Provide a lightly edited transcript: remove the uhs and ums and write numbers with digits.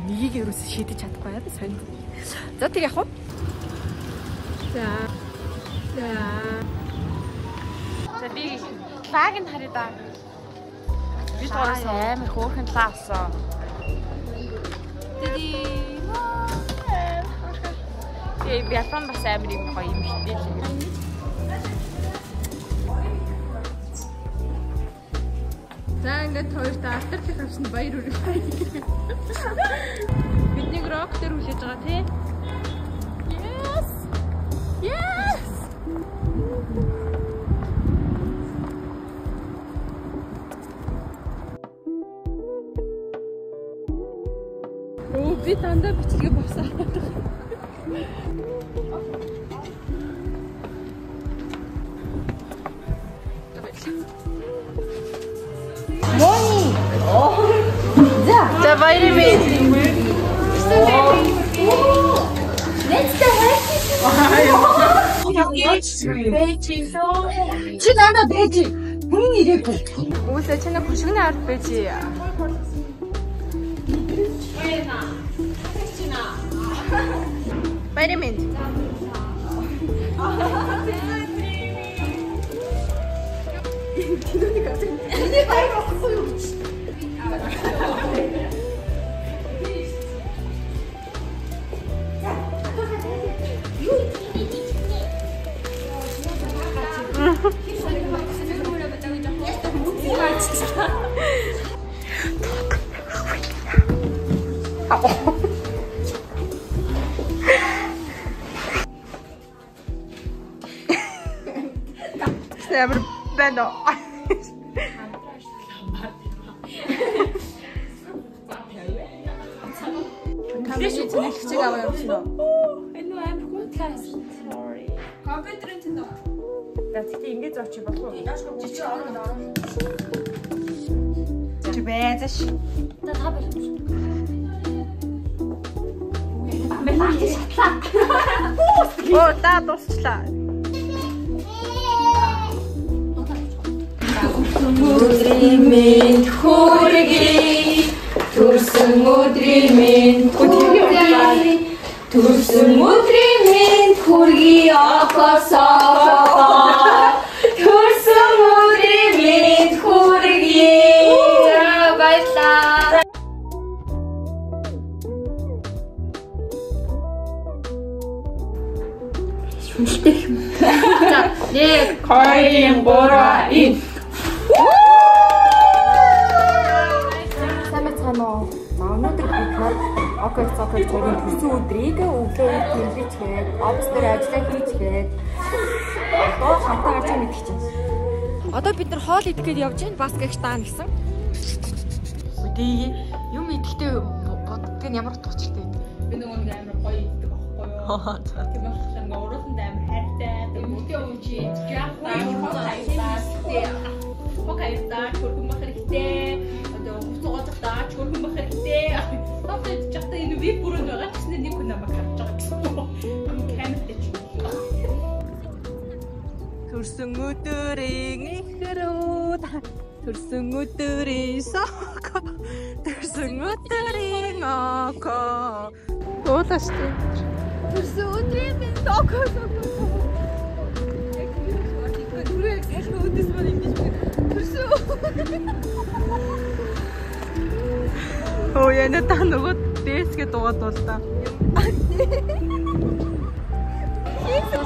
нэгийг ерөөсөө шийдэж чадахгүй яа сонь. За тэр яг уу. За би лаг нь харъя да. Би тоороос амар хөөрхөн лаа авсан. Тэгээд Япон бас амар юм гоё юм шээ. За ингээд хоёрт алтарх авсан баяр хүрээ. Бидний рок дээр хүлээж байгаа тий. Yes. Yes. Оо би тандаа бичлэгээ босоо. Morning. The vitamin. Let's go. Чи надад бэж. Хүн ирээгүй. Үсэ чи нэг хөшгөний ард байж. Vitamin. Энийг баяр авахгүй юу? Never been on. Камерын хэлцэг аваа явуулсан уу? Энэ амар хүндлээ. Sorry. Компьютерын тэнд үү? Тэгтээ ингэж зоочих болох уу? Жичиг ороо. Чи бэзэш. Та табар. Оо, та дуусчлаа. Өдрийн минь хүргэе. Төрсөн өдрийн минь хүргэе. Төрсөн өдрийн минь хүргэе. Ахасаа. Төрсөн өдрийн минь хүргэе. Баярлалаа. Шүнжтэй юм. За, нэг, хоёр, гурав, ин. Өнөөдөр бид нар окей цокер чагийн төсөө өдрийг өглөө тэмдэглэчгээд офис дээр ажиллаа хийчгээд одоо хамтаа гарч мэдчих чинь. Одоо бид нар хоол идэх гээд явж байна. Бас гэгч таана гэсэн. Үгүй юм идэхтэй боддог нь ямар утгатай. Би нөгөө нэг амар гоё иддэг аахгүй юу? Тийм болохоор ингээ уралданд амар хайртай. Эмэгтэй ууч яах вэ? Хокайстаа хөргөн бах хэрэгтэй. Одоо хуцгаадаа хөргөн бах хэрэгтэй. Тавтай чагтаа энэ вип бүрэн байгаа гэсэн нэг хүн намайг харж байгаа гэсэн. Камертэй ч. Төрсөн өдрийн ихрүүд төрсөн өдрийн соко төрсөн өдрийн око дуулаач төрсөн өдрийн минь соко оо яна та нөгөө дээсгээ дуугаад бол та. Хийсэн